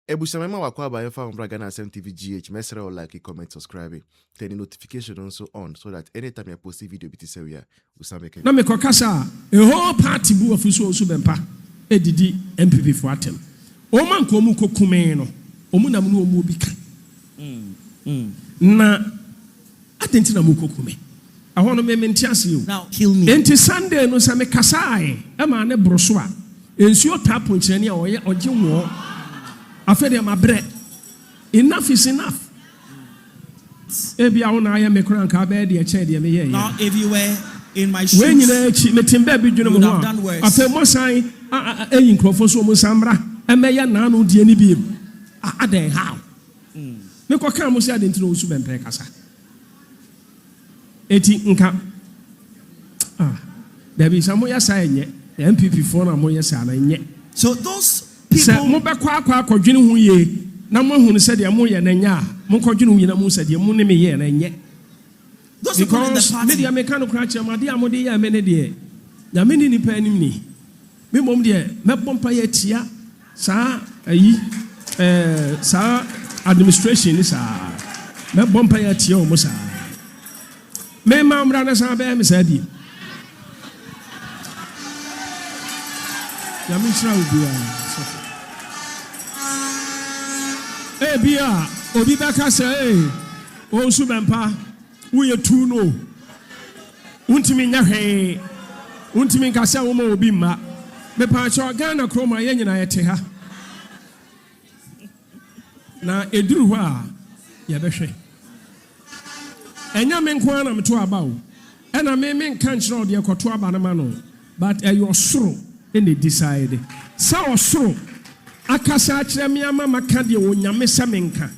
Ebusamema wakwa ba yefa on Ghana TV GH. Mesra or like, comment, subscribe. Turn the notification also on so that anytime I post a video, it say we are Usameke. Na me kokasa a whole party bu of Sofo Owusu Bempah edidi NPP for atem. O man ko mu kokume no. O mu na mu no mu bi ka. Na atenti na mu kokume. Ahono me mentiase yo. Now kill me. Enti Sunday no sa me kasae. E ma ne broso a. Ensuo tapo nkyerene a oye wo. Afede ma bre. Enough is enough. Ebia wona aye me kran ka be de eche de me ye. Now if you were in my shoes, when you metimba bi dwene mo ho. Afa mo san eyin krofo so mo samra. Emeya na no de ani bi. Aden how. Me ko kan mo se ade ntino Owusu Bempah kasa. Eti nka. Baby samo ya sa enye. NPP for na mo ya sa na enye. So those people mo be kwa akwadwene hu ye na mo hu ne se de mo ye na nya mo kwadwene hu ye na mo se de mo ne me ye na enye. Those people in the party. Media mechanical crash amade amode ya me ne de ya me ni nipa anim ni me mom de me bompa ya tia sa ayi sa administration ni sa me bompa ya tia o mo sa me mamra na sa be me sa di ya me sra obi a bia obi baka say Owusu Bempah we are too no. Untimi nyahe. Untimi nkasa wo ma obi ma. Me pa cho Ghana kroma ye nyina yete ha. Na eduru hɔ a ye behwe. Enya me nko ana meto aba wo. Ena me nka nkyerɛ ode ekoto aba na ma no. But your soro ene decide. Sa osoro akasa akyerɛ me ama maka de wo nyame sɛ menka.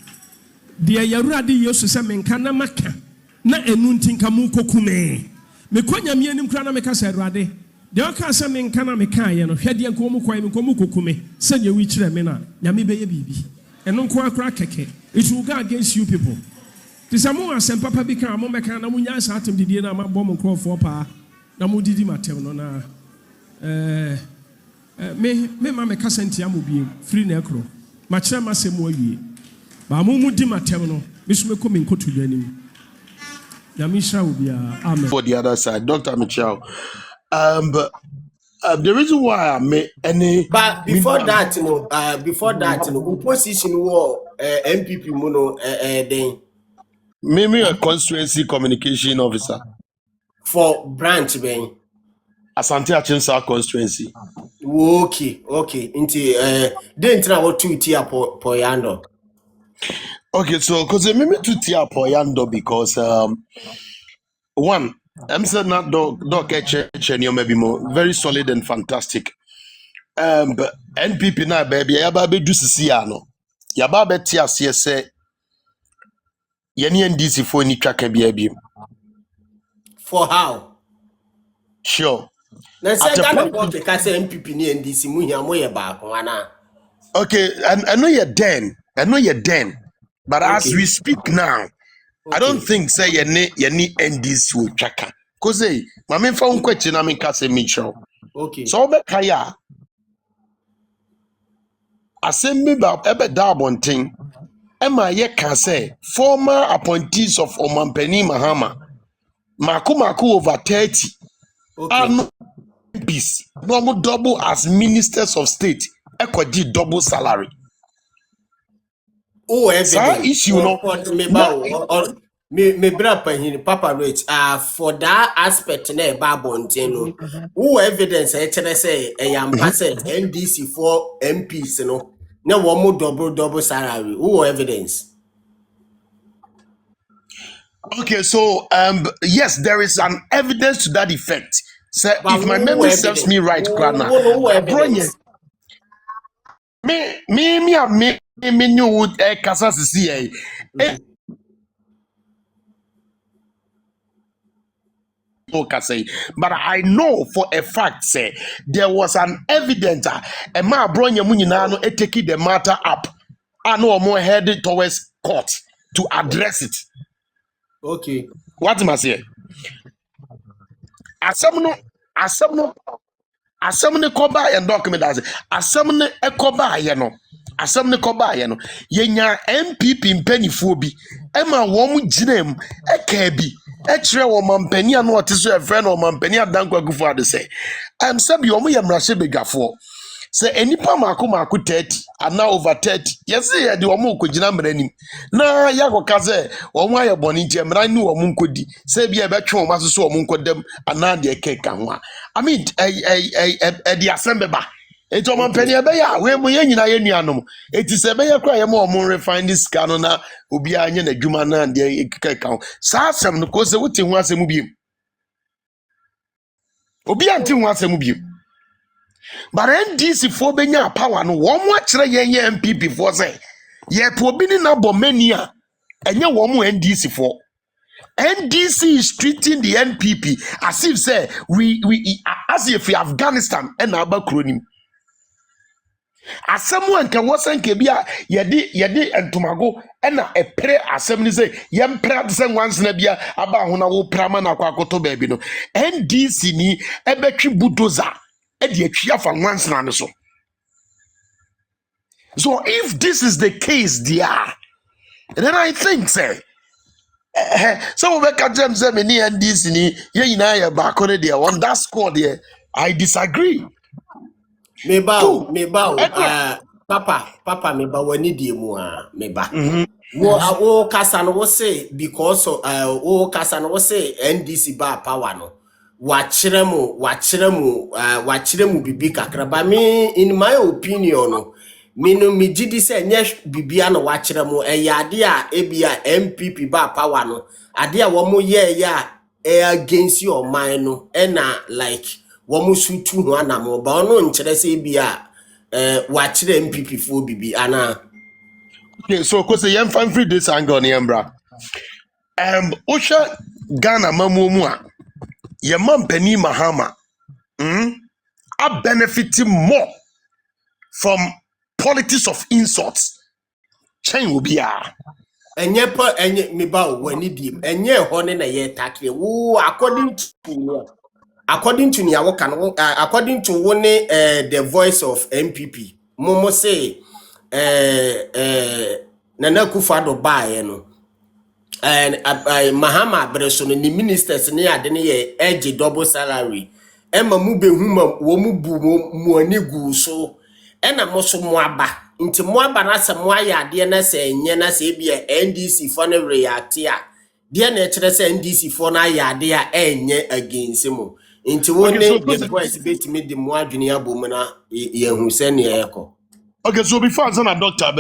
De yawurade Yesu sɛ menka na maka. Na enu ntinka mu kokume me konya me anim kra na me ka sa Awurade de o ka sa me nka na me ka ye no hwede nko mu kwai me nko mu kokume se ye wi kire me na nyame beye bibi eno nko akra keke it will go against you people tisamu asem papa bi ka mo me ka na mu nya sa atem didie na ma bɔ mo nkrofo pa na mu didi matem no na me ma me ka sentia mo bi free na ekro ma kire ma se mo awie ba mo mu di matem no me so me ko me nkoto dwanim. For the other side, Dr. Michel. But the reason why I made any. But before that, opposition war NPP mono then. Maybe a constituency communication officer For branch ben. Asante Achinsa constituency. Okay. Inti then try what 2 tier poyando. Okay, so because I remember to tia poyando because one, I'm saying not dog maybe more very solid and fantastic. But NPP na baby yababe do sisiano. Yababe tia say yeni NDC for ni track bi. For how? Sure. Na say that what the say NPP ni NDC mu hia mo ye ba wana. Okay, I know you're then. But okay. As we speak now, okay. I don't think say you need NDC will tracker. Cause my main phone question I mean say Mitchell. Okay. So be kaya. Assembly ba ebe da bonting. Ayɛka say former appointees of Omampani Mahama. Maku over 30. Okay. Are no peace. No double as ministers of state. Ekodi double salary. Oh, every issue no me brapa hin papa rich for that aspect na ba bonten no who evidence e chere say e yam pass NDC for MPs no na wo mo double salary who evidence. Okay, so yes, there is an evidence to that effect. So if my memory serves me right, Grana, me knew would Kasa CA. But I know for a fact, say there was an evidence. A ma bronya muninano taking the matter up. I know more headed towards court to address it. Okay. What must I say? Asamno koba and document as asamne ekoba yeno. asɛm ne kɔbaeɛ no yɛnya NPP mpanyinfoɔ bi ɛma wɔn gyinam ɛka bi ɛkyerɛ wɔn mampani a no ɔte so ɛfrɛ no mampani Adanko Akufo-Addo sɛ sɛ bi wɔn yɛ mmarahyɛbadwafoɔ sɛ enipa maako 30 ana over 30 yɛsɛ yɛde wɔn kɔgyina mmara nim na yɛakɔka sɛ wɔn ayɛ bɔne nti mmara ne wɔn nkɔdi sɛ bi ɛbɛtwe wɔn aso so wɔn nkɔdam anaa deɛ kɛka ho a I mean ɛde asɛm bɛba eti ɔmampani ɛbɛyɛ a wei mu yɛn nyinaa yɛ nuanom eti sɛ ɛbɛyɛ kora yɛ ma wɔn refine this sika no na obiara nyɛ n'adwuma na deɛ kɛka ho saa asɛm no kɔ sɛ wote ho asɛm biem obiara nte ho asɛm biem but NDC for benya power no wɔn mo akyerɛ yɛn yɛ NPP for say yɛ po bi ni na bɔ mani a ɛnyɛ wɔn mo NDC for NDC is treating the NPP as if say we as if we Afghanistan and abakronim asɛm anka wɔsɛn ke bia yɛde ntomago ɛna ɛpere asɛm ni sɛ yɛmpere ade sɛ nwansena bia aba ho na wo prama na akɔakoto baabi no NDC ni ɛbɛtwi bulldozer ɛde atwi afa nwansena no so. So if this is the case there, then I think say some of the James say many NDC ni ye nyina ye baako ne there on that score there I disagree. Papa me ba wani die mu a me ba wo kasa no wo say because wo kasa no wo say NDC ba power no wachire mu bibi kakra ba me in my opinion no me no me gidi say nye bibia no wachire mu ade a ebia NPP ba power no ade a wo mo ye against your mind no na like womu sutu ho anamo ba ono nkyere se bia wachire NPP fo bibi ana. Okay, so cause the young fan free this angle ni embra osha Ghana mamuomu a ye mampani Mahama are benefiting more from politics of insults chain will be enye me ba wani dim enye ho ne na ye takre wo according to according to one the voice of NPP momo say Nana Akufo-Addo bae no Mahama Abreso no ni ministers ne ade ne ye edge double salary ema mu behuma wo mu bu mu ani gu so ena mo so mo aba nti mo aba na se mo aya ade na se enye na se bia NDC for no react a de na kire se NDC for na aya ade a enye against mo nti wo ne the voice betimi de mo adwene abom na ye hu se ne ekọ. Okay, so before I send a doctor